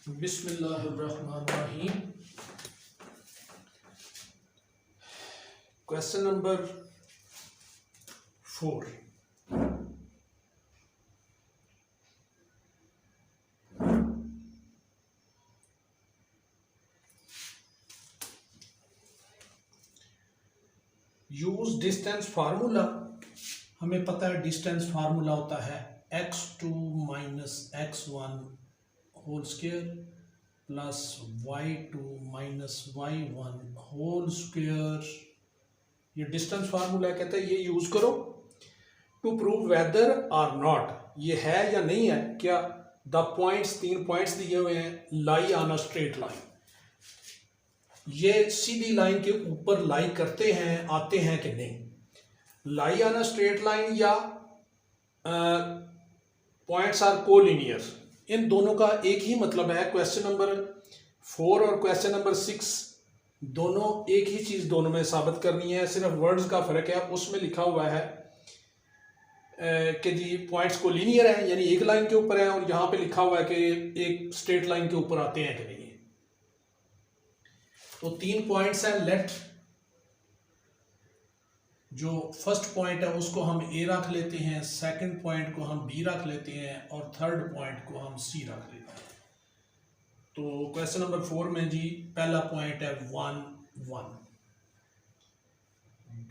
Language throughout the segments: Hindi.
बिस्मिल्लाहिर्रहमानिर्रहीम। Question number 4। Use distance formula. हमें पता है डिस्टेंस फार्मूला होता है x2 minus x1 whole square plus y2 minus y1 whole square. ये डिस्टेंस फार्मूला कहता है ये यूज करो to prove whether or not, ये है या नहीं है, क्या द पॉइंट्स, 3 पॉइंट्स दिए हुए हैं, lie on a straight line, ये सीधी लाइन के ऊपर लाई करते हैं, आते हैं कि नहीं। Lie on a straight line या पॉइंट्स आर कोलिनियर, इन दोनों का एक ही मतलब है। क्वेश्चन नंबर 4 और क्वेश्चन नंबर 6 दोनों एक ही चीज दोनों में साबित करनी है, सिर्फ वर्ड्स का फर्क है। उसमें लिखा हुआ है कि जी पॉइंट्स को लीनियर है, यानी एक लाइन के ऊपर है, और यहां पे लिखा हुआ है कि एक स्ट्रेट लाइन के ऊपर आते हैं कि नहीं। तो 3 पॉइंट्स हैं। लेट जो फर्स्ट पॉइंट है उसको हम ए रख लेते हैं, सेकंड पॉइंट को हम बी रख लेते हैं, और थर्ड पॉइंट को हम सी रख लेते हैं। तो क्वेश्चन नंबर 4 में जी पहला पॉइंट है 1 1,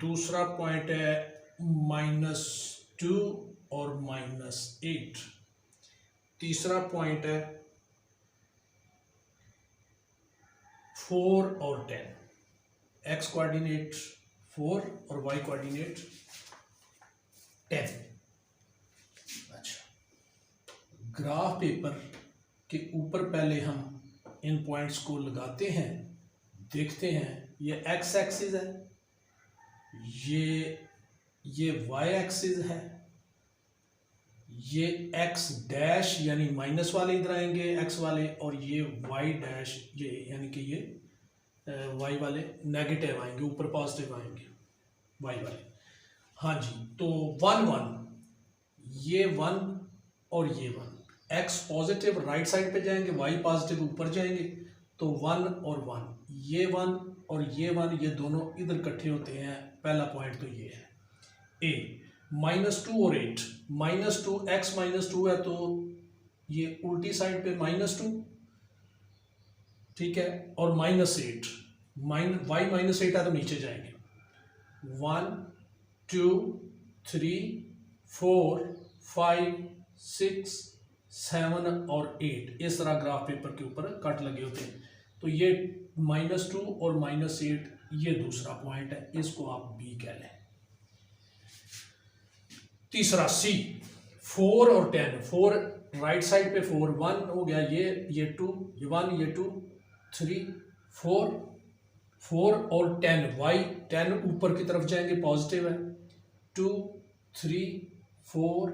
दूसरा पॉइंट है -2 और -8, तीसरा पॉइंट है 4 और 10, एक्स कोऑर्डिनेट 4 और वाई कोऑर्डिनेट 10। अच्छा, ग्राफ पेपर के ऊपर पहले हम इन पॉइंट्स को लगाते हैं, देखते हैं। ये एक्स एक्सिस है, ये वाई एक्सिस है, ये एक्स डैश यानी माइनस वाले इधर आएंगे एक्स वाले, और ये वाई डैश ये यानी कि ये वाई वाले नेगेटिव आएंगे, ऊपर पॉजिटिव आएंगे वाई वाले। हाँ जी, तो 1 1, ये 1 और ये 1, एक्स पॉजिटिव राइट साइड पे जाएंगे, वाई पॉजिटिव ऊपर जाएंगे, तो 1 और 1, ये 1 और ये 1, ये दोनों इधर इकट्ठे होते हैं। पहला पॉइंट तो ये है ए। -2 और 8, -2 एक्स -2 है तो ये उल्टी साइड पे -2, ठीक है, और -8 वाई -8 है तो नीचे जाएंगे। 1 2 3 4 5 6 7 और 8, इस तरह ग्राफ पेपर के ऊपर कट लगे होते हैं। तो ये -2 और -8 ये दूसरा पॉइंट है, इसको आप बी कह लें। तीसरा सी, 4 और 10, 4 राइट साइड पे 4, 1 हो गया, ये 2, ये 1, ये 2 3 4 4 और 10, वाई 10 ऊपर की तरफ जाएंगे, पॉजिटिव है। 2 3 4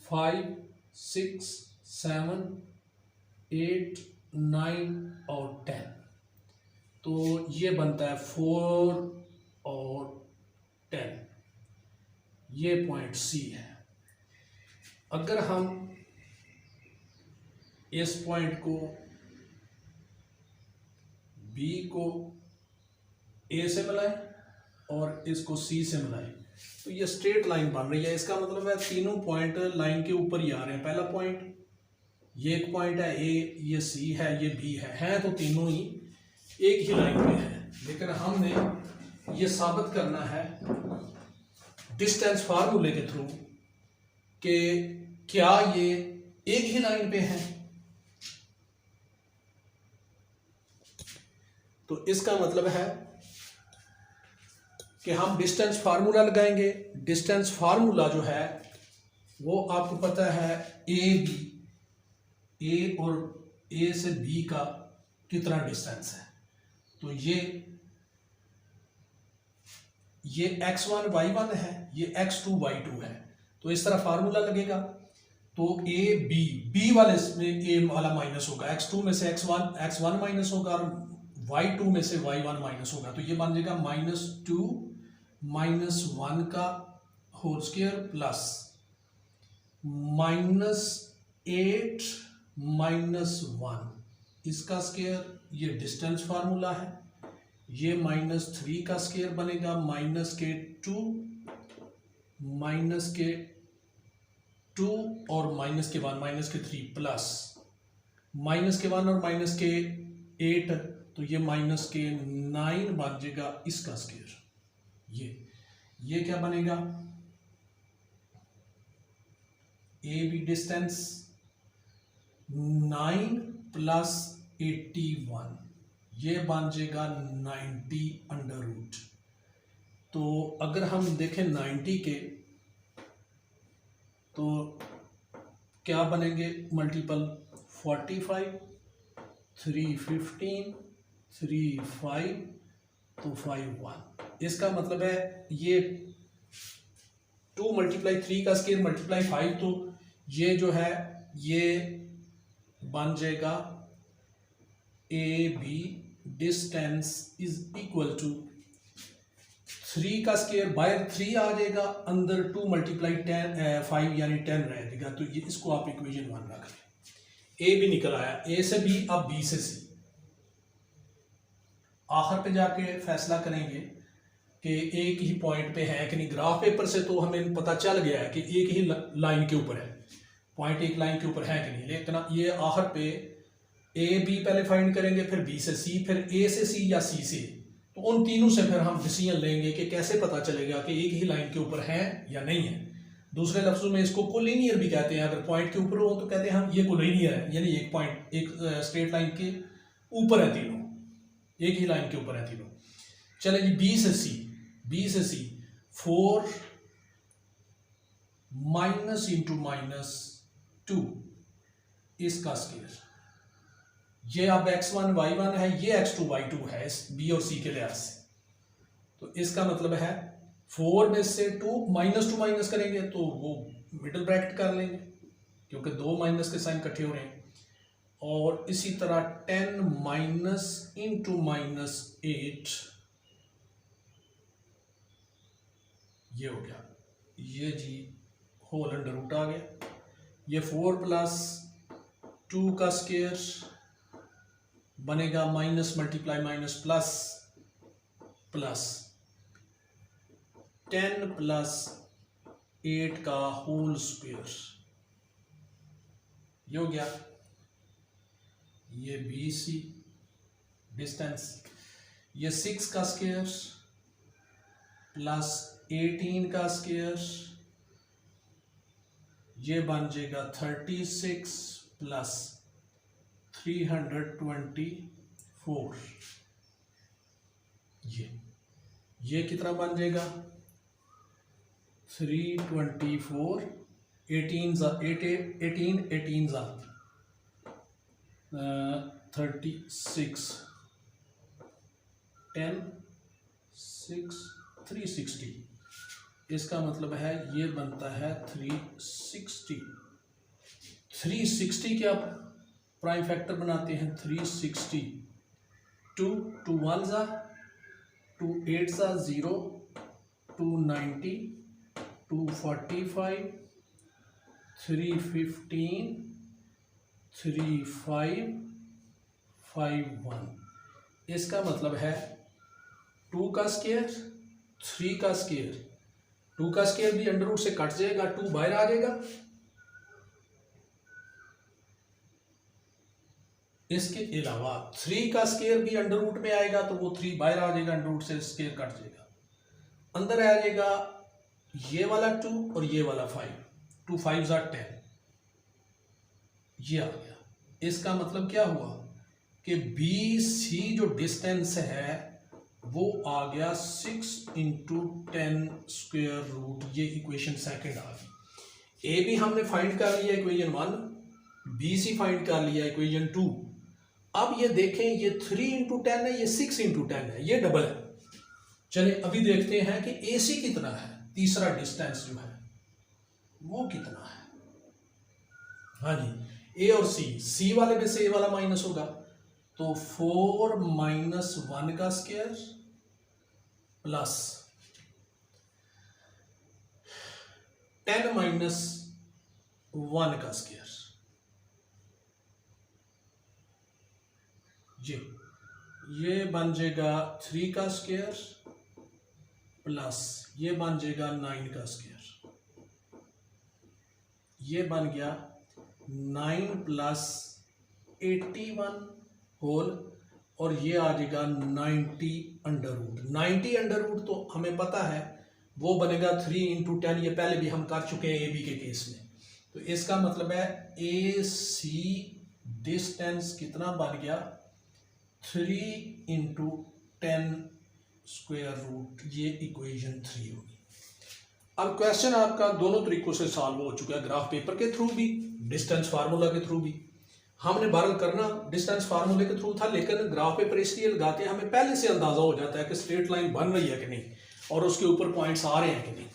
5 6 7 8 9 और 10, तो ये बनता है 4 और 10, ये पॉइंट सी है। अगर हम इस पॉइंट को बी को ए से मिलाएं और इसको सी से मिलाएं तो ये स्ट्रेट लाइन बन रही है। इसका मतलब है तीनों पॉइंट लाइन के ऊपर ही आ रहे हैं। पहला पॉइंट ये एक पॉइंट है ए, ये सी है, ये बी है तो तीनों ही एक ही लाइन पे है। लेकिन हमने ये साबित करना है डिस्टेंस फार्मूले के थ्रू कि क्या ये एक ही लाइन पे है। तो इसका मतलब है कि हम डिस्टेंस फार्मूला लगाएंगे। डिस्टेंस फार्मूला जो है वो आपको पता है ए और ए से बी का कितना डिस्टेंस है। तो ये x1 y1 है, ये x2 y2 है, तो इस तरह फार्मूला लगेगा। तो ए बी वाले में ए वाला माइनस होगा, x2 में से x1 माइनस होगा, और y2 में से y1 माइनस होगा। तो ये बन जाएगा -2 -1 का होल स्क्वायर प्लस -8 -1 इसका स्क्वायर, ये डिस्टेंस फार्मूला है, ये -3 का स्क्वायर बनेगा -2 -2 और -1 प्लस -1 और -8, तो ये -9 बन जाएगा इसका स्क्वायर। ये क्या बनेगा, ए बी डिस्टेंस 9 + 81, ये बन जाएगा 90√। तो अगर हम देखें 90 के, तो क्या बनेंगे मल्टीपल, 45, 315, 35, तो 51। इसका मतलब है ये 2 × 3 का स्क्वायर × 5, तो ये जो है ये बन जाएगा A B distance is equal to 3 का स्क्वायर, बाहर 3 आ जाएगा, अंदर 2 × 5 यानी 10 रह जाएगा। तो ये इसको आप इक्वेशन 1 रख लें। ए भी निकल आया, ए से बी, अब बी से सी। आखिर पे जाके फैसला करेंगे कि एक ही पॉइंट पे है कि नहीं। ग्राफ पेपर से तो हमें पता चल गया है कि एक ही लाइन के ऊपर है, पॉइंट एक लाइन के ऊपर है कि नहीं, लेकिन ये आखिर पे ए बी पहले फाइंड करेंगे, फिर बी से सी, फिर ए से सी या सी से। तो उन तीनों से फिर हम डिसीजन लेंगे कि कैसे पता चलेगा कि एक ही लाइन के ऊपर है या नहीं है। दूसरे लफ्जों में इसको कोलिनियर भी कहते हैं। अगर पॉइंट के ऊपर हो तो कहते हैं हम ये कोलिनियर है, यानी एक पॉइंट एक स्ट्रेट लाइन के ऊपर है तीनों, एक ही लाइन के ऊपर है तीनों। चले जी, बी से सी। 4 - (-2) इसका स्क्वायर, ये अब x1 y1 है, ये x2 y2 है, इस बी और सी के लिहाज से। तो इसका मतलब है 4 में से 2 माइनस करेंगे तो वो मिडिल ब्रैकेट कर लेंगे, क्योंकि 2 माइनस के साइन इकट्ठे हो रहे हैं। और इसी तरह 10 - (-8) ये हो गया, ये जी होल अंडर रूट आ गया। ये 4 + 2 का स्क्वायर बनेगा माइनस मल्टीप्लाई माइनस प्लस 10 + 8 का होल स्क्वायर, ये हो गया। ये बी सी डिस्टेंस, ये 6 का स्क्वायर प्लस 18 का स्क्वायर, ये बन जाएगा 36 + 324। ये कितना बन जाएगा, 324, 18 ज़ा 36, 10, 6, 360। इसका मतलब है ये बनता है 360। 360 के आप प्राइम फैक्टर बनाते हैं, 360, 2 1 ज़ा 2 8 ज़ा 0, 290, 245, 315, 3551। इसका मतलब है 2 का स्क्वायर, 3 का स्क्वायर, 2 का स्क्वायर भी अंडर रूट से कट जाएगा, 2 बाहर आ जाएगा। इसके अलावा 3 का स्क्वायर भी अंडर रूट में आएगा, तो वो 3 बाहर आ जाएगा, अंडर रूट से स्क्वायर कट जाएगा। अंदर आ जाएगा ये वाला 2 और ये वाला 5, 2 5 ज़ा 10, ये आ गया। इसका मतलब क्या हुआ कि बी सी जो डिस्टेंस है वो आ गया 6 × 10 स्क्वायर रूट। ये इक्वेशन सेकंड आ गई। ए भी हमने फाइंड कर लिया इक्वेशन 1, बी सी फाइंड कर लिया इक्वेशन 2। अब ये देखें, ये 3 × 10 है, ये 6 × 10 है, ये डबल है। चलिए अभी देखते हैं कि ए सी कितना है, तीसरा डिस्टेंस जो है वो कितना है। हाँ जी, ए और सी वाले में से ए वाला माइनस होगा, तो 4 - 1 का स्क्वायर प्लस 10 - 1 का स्क्वायर। ये बन जाएगा 3 का स्क्वायर प्लस ये बन जाएगा 9 का स्क्वायर, ये बन गया 9 प्लस 81 होल, और ये आ जाएगा 90 अंडर रूट। 90 अंडर रूट तो हमें पता है वो बनेगा 3 इंटू 10, ये पहले भी हम कर चुके हैं ए बी के केस में। तो इसका मतलब है ए सी डिस्टेंस कितना बन गया 3 इंटू 10 स्क्वायर रूट, ये इक्वेशन 3 होगी। अब क्वेश्चन आपका दोनों तरीकों से सॉल्व हो चुका है, ग्राफ पेपर के थ्रू भी, डिस्टेंस फार्मूला के थ्रू भी। हमने बहरहाल करना डिस्टेंस फार्मूले के थ्रू था, लेकिन ग्राफ पेपर इसलिए लगाते हैं हमें पहले से अंदाजा हो जाता है कि स्ट्रेट लाइन बन रही है कि नहीं और उसके ऊपर पॉइंट्स आ रहे हैं कि नहीं।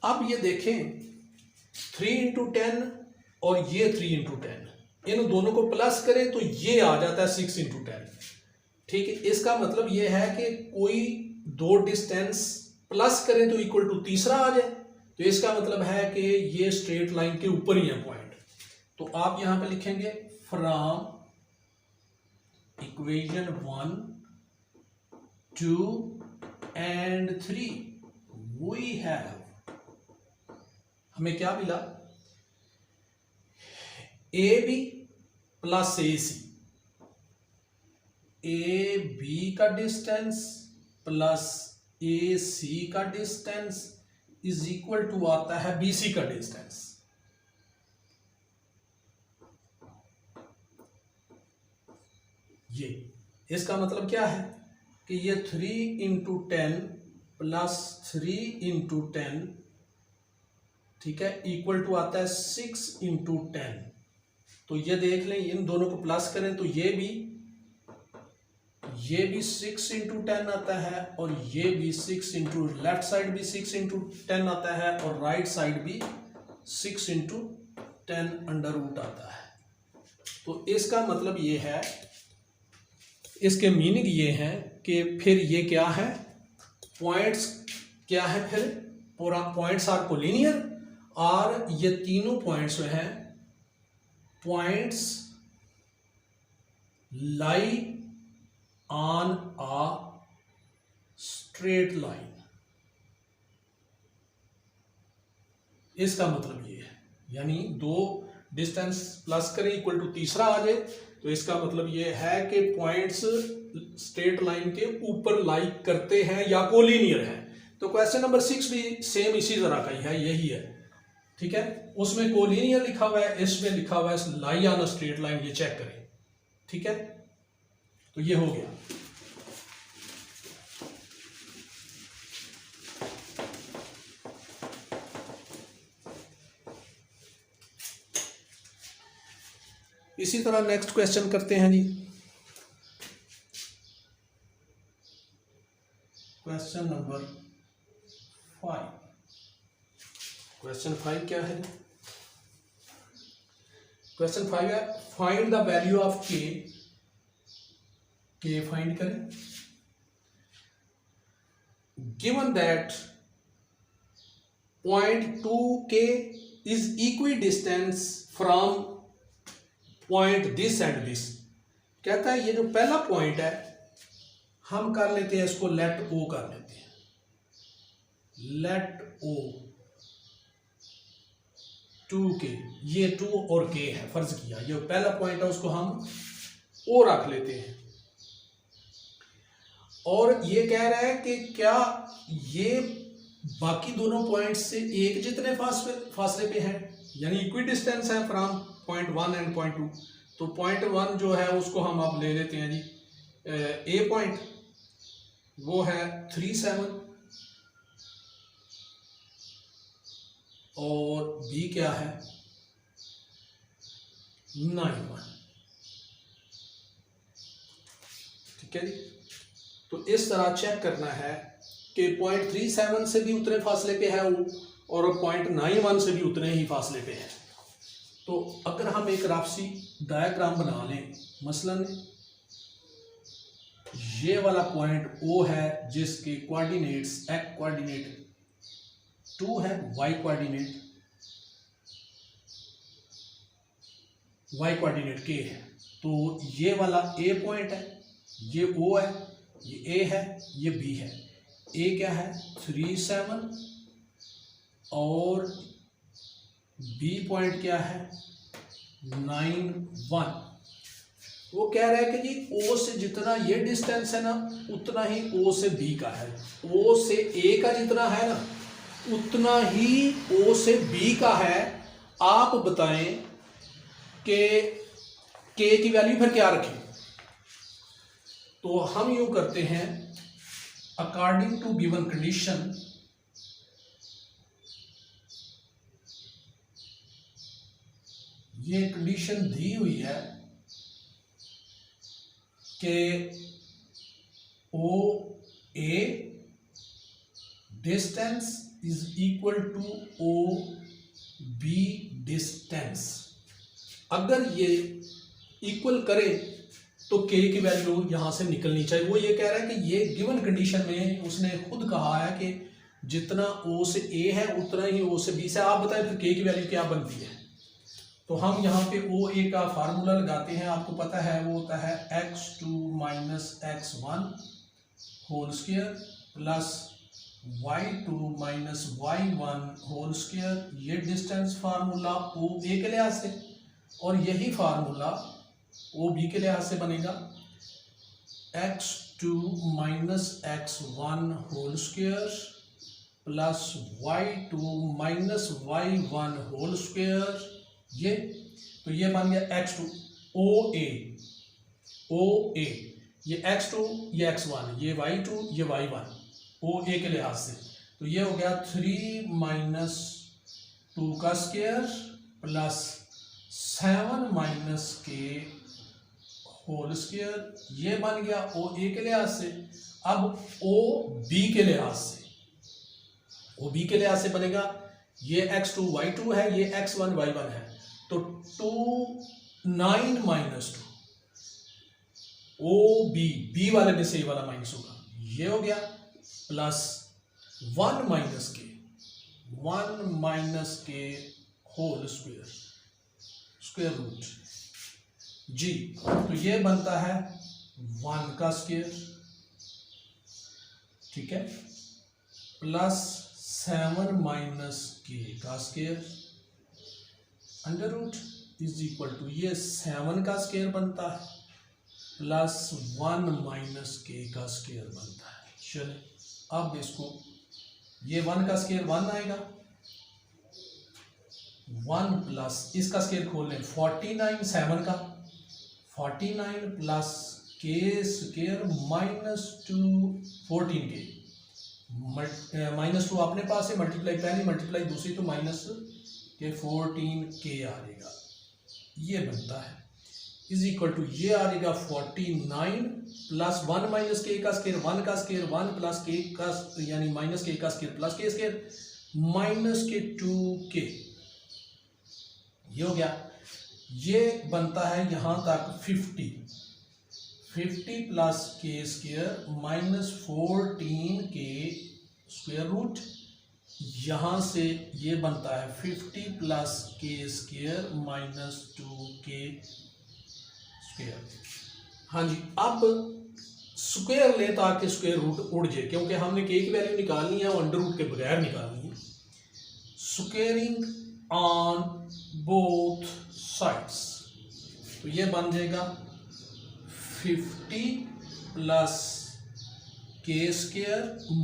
अब ये देखें 3 इंटू 10 और ये 3 इंटू 10, इन दोनों को प्लस करें तो ये आ जाता है 6 इंटू 10। ठीक है, इसका मतलब ये है कि कोई दो डिस्टेंस प्लस करें तो इक्वल टू तीसरा आ जाए, तो इसका मतलब है कि ये स्ट्रेट लाइन के ऊपर ही है पॉइंट। तो आप यहां पे लिखेंगे from equation 1, 2 and 3 we have, हमें क्या मिला A B plus A C, A B का डिस्टेंस प्लस ए सी का डिस्टेंस इज इक्वल टू आता है बी सी का डिस्टेंस। ये इसका मतलब क्या है कि ये 3 इंटू 10 प्लस 3 इंटू 10, ठीक है, इक्वल टू आता है 6 इंटू 10। तो ये देख लें, इन दोनों को प्लस करें तो ये भी 6 इंटू 10 आता है, और ये भी 6 इंटू, लेफ्ट साइड भी 6 इंटू 10 आता है, और राइट साइड भी 6 इंटू 10 अंडर रूट आता है। तो इसका मतलब ये है, इसके मीनिंग ये है कि फिर ये क्या है, पॉइंट्स क्या है, फिर पूरा पॉइंट्स आर कोलिनियर, और ये तीनों पॉइंट्स जो हैं points lie on a straight line. इसका मतलब ये है, यानी दो डिस्टेंस प्लस करें इक्वल टू तीसरा आ जाए, तो इसका मतलब ये है कि पॉइंट्स स्ट्रेट लाइन के ऊपर लाई करते हैं या कोलिनियर है। तो क्वेश्चन नंबर 6 भी सेम इसी तरह का ही है, यही है। ठीक है, उसमें कोलिनियर लिखा हुआ है, इसमें लिखा हुआ है lie on a straight line, ये चेक करें। ठीक है, तो ये हो गया। इसी तरह नेक्स्ट क्वेश्चन करते हैं जी। Question number 5। क्वेश्चन 5 क्या है? क्वेश्चन 5 है फाइंड द वैल्यू ऑफ के। के फाइंड करें। Given that point 2K is equidistance from point this and this. कहता है ये जो पहला पॉइंट है हम कर लेते हैं इसको लेट ओ कर लेते हैं, लेट ओ 2K, ये 2 और K है, फर्ज किया ये पहला पॉइंट है उसको हम ओ रख लेते हैं, और ये कह रहा है कि क्या ये बाकी दोनों पॉइंट्स से एक जितने फासले पे हैं, यानी इक्विडिस्टेंस है फ्रॉम पॉइंट 1 एंड पॉइंट 2। तो पॉइंट 1 जो है उसको हम अब ले लेते हैं जी, ए पॉइंट वो है 37 और बी क्या है 91। ठीक है जी, तो इस तरह चेक करना है कि पॉइंट 37 से भी उतने फासले पे है वो, और पॉइंट 91 से भी उतने ही फासले पे है। तो अगर हम एक राफसी डायग्राम बना लें, मसलन ये वाला पॉइंट O है जिसके कोऑर्डिनेट्स एक्स कोऑर्डिनेट 2 है, वाई कोऑर्डिनेट K है। तो ये वाला ए पॉइंट है, ये ओ है, ये ए है, ये बी है। ए क्या है 3 7 और बी पॉइंट क्या है 9 1। वो कह रहा है कि जी ओ से जितना ये डिस्टेंस है ना उतना ही ओ से बी का है, ओ से ए का जितना है ना उतना ही ओ से बी का है। आप बताएं कि के की वैल्यू फिर क्या रखें। तो हम यूं करते हैं, अकॉर्डिंग टू गिवन कंडीशन ये कंडीशन दी हुई है कि O A distance is equal to O B distance. अगर ये इक्वल करे तो के की वैल्यू यहां से निकलनी चाहिए। वो ये कह रहा है कि ये गिवन कंडीशन में उसने खुद कहा है कि जितना ओ से ए है उतना ही ओ से बी से। आप बताएं फिर के की वैल्यू क्या बनती है। तो हम यहाँ पे ओ ए का फार्मूला लगाते हैं। आपको पता है वो होता है x2 minus x1 whole square plus y2 minus y1 whole square. ये डिस्टेंस फार्मूला ओ ए के लिहाज से, और यही फार्मूला ओ बी के लिहाज से बनेगा x2 minus x1 whole square plus y2 minus y1 whole square. ये तो ये बन गया x2 ओ ए, ये x2 ये x1 ये y2 ये y1 ओ ए के लिहाज से। तो ये हो गया 3 माइनस 2 का स्क्वायर प्लस 7 माइनस के होल स्क्वायर। ये बन गया ओ ए के लिहाज से। अब ओ बी के लिहाज से, ओ बी के लिहाज से बनेगा ये x2 y2 है, ये x1 y1 है। तो 2 9 माइनस 2 ओ बी वाले में से ये वाला माइनस होगा, ये हो गया प्लस 1 माइनस के होल स्क्वायर रूट जी। तो ये बनता है 1 का स्क्वायर, ठीक है, प्लस 7 माइनस के का square under root is equal to ये 7 का स्क्वायर बनता है प्लस 1 माइनस के का स्क्वायर बनता है। चलिए अब इसको ये 1 का स्क्वायर 1 आएगा, 1 प्लस इसका स्क्वायर खोल लें 49 7 का 49 प्लस के स्क्वायर माइनस 2 14 के माइनस 2 अपने पास है, मल्टीप्लाई पहली मल्टीप्लाई दूसरी तो माइनस के 14 के आ जाएगा। ये बनता है इज इक्वल टू ये आ जाएगा 49 प्लस 1 माइनस के का स्क्वायर 1 का स्क्वायर 1 प्लस के का यानी माइनस के का स्क्वायर प्लस के स्क्वायर माइनस के 2 के। ये हो गया, ये बनता है यहां तक 50 प्लस के स्क्वायर माइनस 14 के स्क्वायर रूट। यहां से ये बनता है 50 प्लस के स्क्वायर माइनस 2 के स्क्वायर। हाँ जी, अब स्क्वायर ले ताकि स्क्वायर रूट उड़ जाए, क्योंकि हमने के की वैल्यू निकालनी है और अंडर रूट के बगैर निकालनी है। स्क्वायरिंग ऑन बोथ साइड्स, तो ये बन जाएगा 50 प्लस के स्क्वायर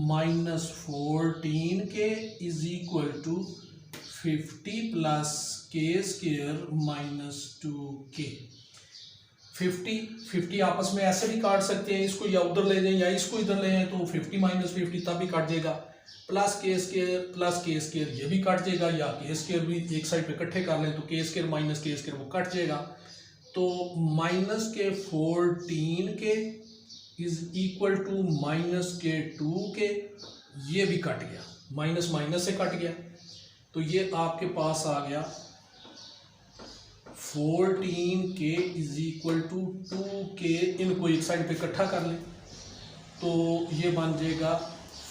माइनस 14 के इज इक्वल टू 50 प्लस के स्क्वायर माइनस 2 के। 50 आपस में ऐसे भी काट सकते हैं, इसको या उधर ले जाएं या इसको इधर ले जाएं तो 50 माइनस 50 तब भी काट जाएगा। प्लस के स्क्वायर ये भी काट जाएगा, या के स्क्वायर भी एक साइड पे इकट्ठे कर लें तो के स्क्वायर माइनस के स्क्वायर वो कट जाएगा। तो माइनस के 14 के इज इक्वल टू माइनस के 2 के, ये भी कट गया, माइनस माइनस से कट गया। तो ये आपके पास आ गया 14 के इज इक्वल टू 2 के। इनको एक साइड पे इकट्ठा कर लें तो ये बन जाएगा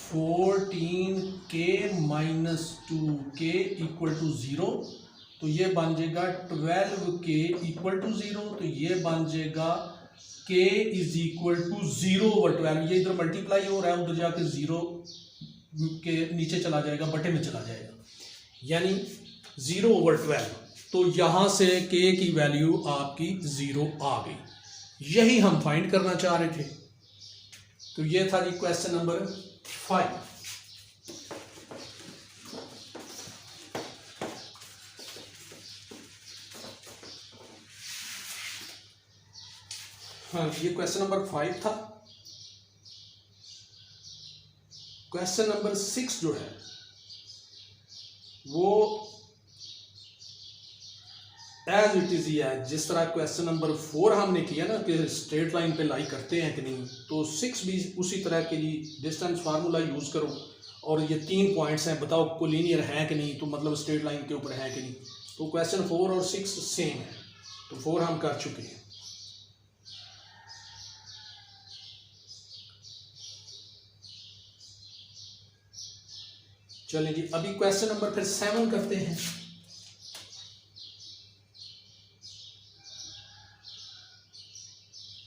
14 के माइनस 2 के इक्वल टू 0। तो ये बन जाएगा 12k इक्वल टू 0, तो ये बन जाएगा k इज इक्वल टू 0/12। ये इधर मल्टीप्लाई हो रहा है, उधर जाकर 0 के नीचे चला जाएगा, बटे में चला जाएगा, यानी 0/12। तो यहाँ से k की वैल्यू आपकी 0 आ गई। यही हम फाइंड करना चाह रहे थे। तो ये था जी क्वेश्चन नंबर 5। हाँ, ये क्वेश्चन नंबर 5 था। क्वेश्चन नंबर 6 जो है वो एज इट इज ही है। जिस तरह क्वेश्चन नंबर 4 हमने किया ना कि स्ट्रेट लाइन पे लाई करते हैं कि नहीं, तो 6 भी उसी तरह के लिए डिस्टेंस फार्मूला यूज करो। और ये 3 पॉइंट्स हैं, बताओ कोलिनियर है कि नहीं, तो मतलब स्ट्रेट लाइन के ऊपर है कि नहीं। तो क्वेश्चन 4 और 6 सेम है। तो 4 हम कर चुके हैं। चलें जी, अभी क्वेश्चन नंबर फिर 7 करते हैं।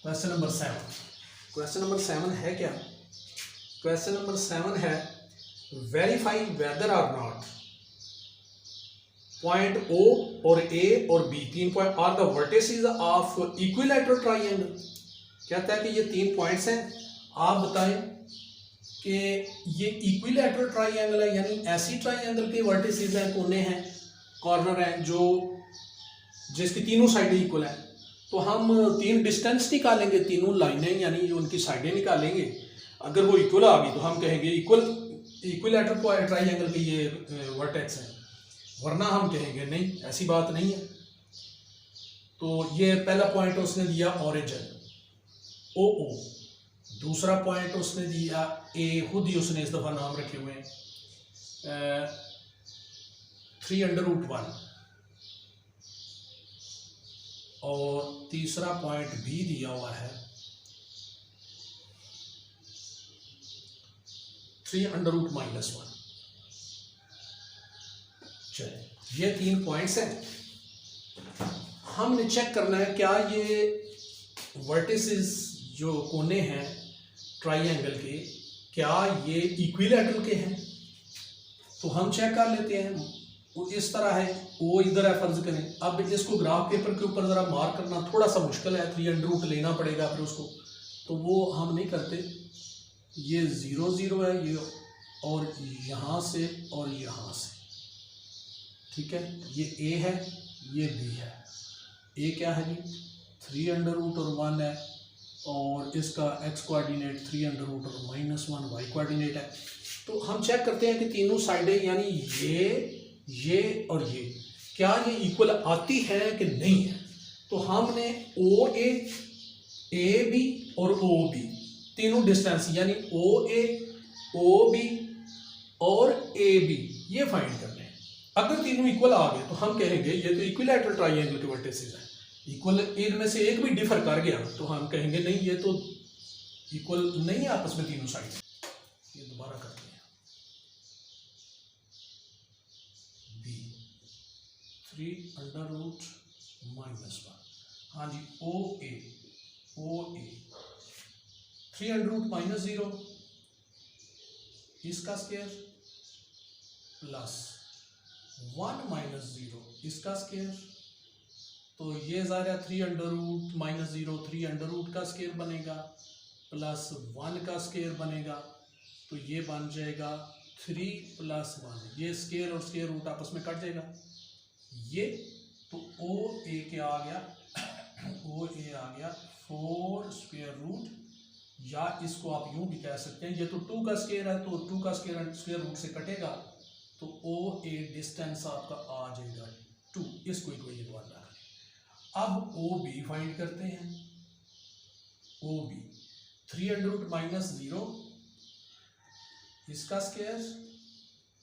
क्वेश्चन नंबर 7, क्वेश्चन नंबर 7 है क्या? क्वेश्चन नंबर 7 है verify whether or not point O और A और B, 3 point are the vertices of equilateral triangle. कहता है कि ये 3 पॉइंट्स हैं, आप बताएं कि ये इक्विलैटरल ट्राइंगल है, यानी ऐसी ट्राइंगल के वर्टिसेस हैं, कोने हैं, कॉर्नर हैं, जो जिसकी तीनों साइडें इक्वल हैं। तो हम 3 डिस्टेंस निकालेंगे, तीनों लाइनें यानी उनकी साइडें निकालेंगे। अगर वो इक्वल आ गई तो हम कहेंगे इक्विलैटरल ट्राइंगल के ये वर्टेक्स हैं, वरना हम कहेंगे नहीं, ऐसी बात नहीं है। तो ये पहला पॉइंट उसने दिया ओरिजिन OO, दूसरा पॉइंट उसने दिया A, खुद ही उसने इस दफ़ा नाम रखे हुए हैं 3√1, और तीसरा पॉइंट B दिया हुआ है 3√-1। चलिए, ये 3 पॉइंट्स हैं। हमने चेक करना है क्या ये वर्टिसेस जो कोने हैं ट्राइंगल के, क्या ये इक्विलैटरल के हैं। तो हम चेक कर लेते हैं। वो इस तरह है, वो इधर है फर्ज करें। अब इसको ग्राफ पेपर के ऊपर ज़रा मार्क करना थोड़ा सा मुश्किल है, 3√, लेना पड़ेगा फिर उसको, तो वो हम नहीं करते। ये 0 0 है, ये और यहाँ से और यहाँ से, ठीक है। ये A है, ये B है। A क्या है जी 3√1 है, और इसका x कोऑर्डिनेट 3√1 y कोऑर्डिनेट है। तो हम चेक करते हैं कि तीनों साइडें यानी ये और ये क्या ये इक्वल आती है कि नहीं है। तो हमने OA, AB और OB तीनों डिस्टेंस यानी OA, OB और AB ये फाइंड करने हैं। अगर तीनों इक्वल आ गए तो हम कहेंगे ये तो इक्विलैटरल ट्राइंगल के वर्टिसेस हैं। इक्वल इनमें से एक भी डिफर कर गया तो हम कहेंगे नहीं, ये तो इक्वल नहीं है आपस में तीनों साइड। ये दोबारा करते हैं, B 3√-1। हाँ जी, OA 3√-0 इसका स्क्वायर प्लस 1 - 0 इसका स्क्वायर। तो ये ज़ाहिर 3√-0 3 का स्क्वायर बनेगा प्लस 1 का स्क्वायर बनेगा। तो ये बन जाएगा 3 + 1। ये स्क्वायर और स्क्वायर रूट आपस में कट जाएगा। ये तो OA क्या आ गया OA आ गया 4√, या इसको आप यूं भी कह सकते हैं, ये तो 2 का स्क्वायर है, तो 2 का स्क्वायर रूट से कटेगा, तो OA डिस्टेंस आपका आ जाएगा 2। इसको इक्वेशन 1 रखें। अब OB फाइंड करते हैं। OB 3√-0 इसका स्क्वायर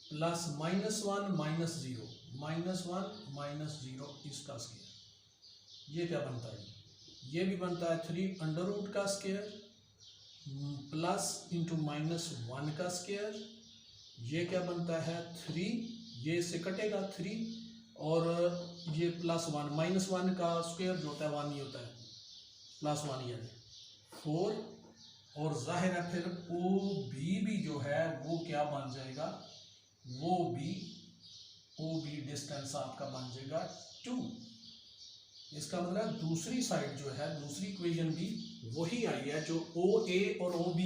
प्लस -1 - 0 -1 - 0 इसका स्क्वायर। ये क्या बनता है? ये भी बनता है 3√, का स्क्वायर प्लस इंटू -1 का स्क्वायर। ये क्या बनता है 3, ये से कटेगा 3 और ये +1, -1 का स्क्वायर जो होता है 1 ही होता है, +1 यानी 4, और जाहिर है फिर OB भी जो है वो क्या बन जाएगा, वो भी OB डिस्टेंस आपका बन जाएगा 2। इसका मतलब दूसरी साइड जो है, दूसरी इक्वेशन भी वही आई है जो OA और OB,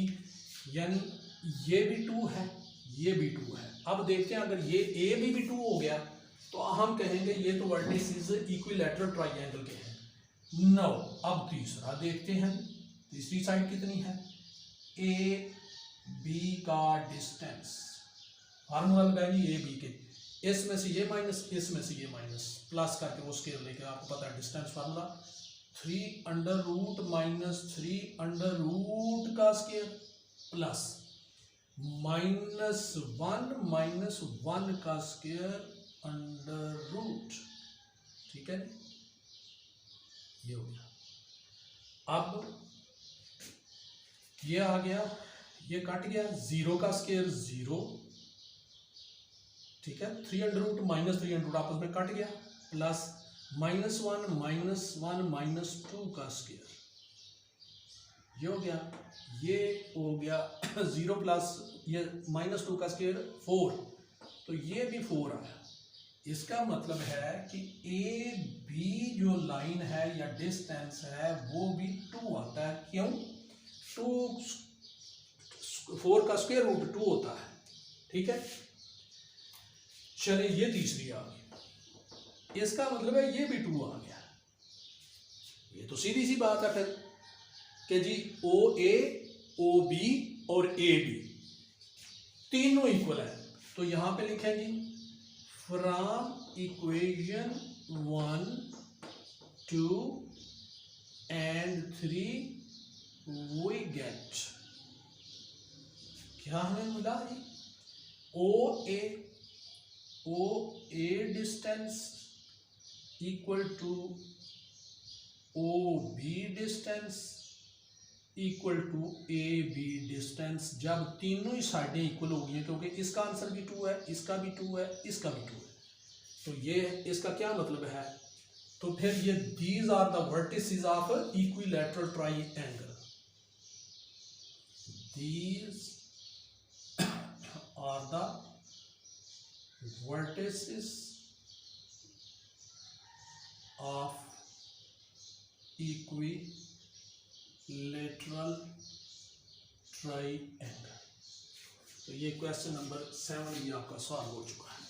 यानी ये भी 2 है, ये भी 2 है। अब देखते हैं अगर ये AB भी 2 हो गया तो हम कहेंगे ये तो वर्टिसेस इक्विलैटरल ट्राइंगल के हैं। नो, अब तीसरा देखते हैं, तीसरी साइड कितनी है, AB का डिस्टेंस, फार्मूला लगाएंगे AB के, इसमें से ये माइनस, इसमें से ये माइनस, प्लस करके वो स्केयर लेके, आपको पता है डिस्टेंस फार्मूला 3√- -3√, का स्केयर प्लस -1 का स्केयर √, ठीक है, ये हो गया। अब ये आ गया, ये कट गया, 0 का स्केयर 0, ठीक है, 3√- -3√, आपस में कट गया, प्लस -1 -2 का स्केयर, ये हो गया, ये हो गया 0 प्लस ये -2 का स्केयर 4, तो ये भी 4 आया। इसका मतलब है कि AB जो लाइन है या डिस्टेंस है वो भी 2 आता है, क्यों, 4 का स्क्वायर रूट 2 होता है, ठीक है। चलिए ये तीसरी आ गई, इसका मतलब है ये भी 2 आ गया। ये तो सीधी सी बात है फिर कि जी OA, OB और AB तीनों इक्वल है, तो यहां पे लिखेंगे from equation 1, 2 and 3 we get, क्या हमें मिला है, OA distance equal to OB distance equal to AB distance, जब तीनों ही साइडें इक्वल हो गई हैं, क्योंकि इसका आंसर भी 2 है, इसका भी 2 है, इसका भी 2 है, तो ये इसका क्या मतलब है, तो फिर ये these are the vertices of equilateral triangle, these are the vertices of equilateral triangle. तो ये क्वेश्चन नंबर 7 भी आपका सॉल्व हो चुका है।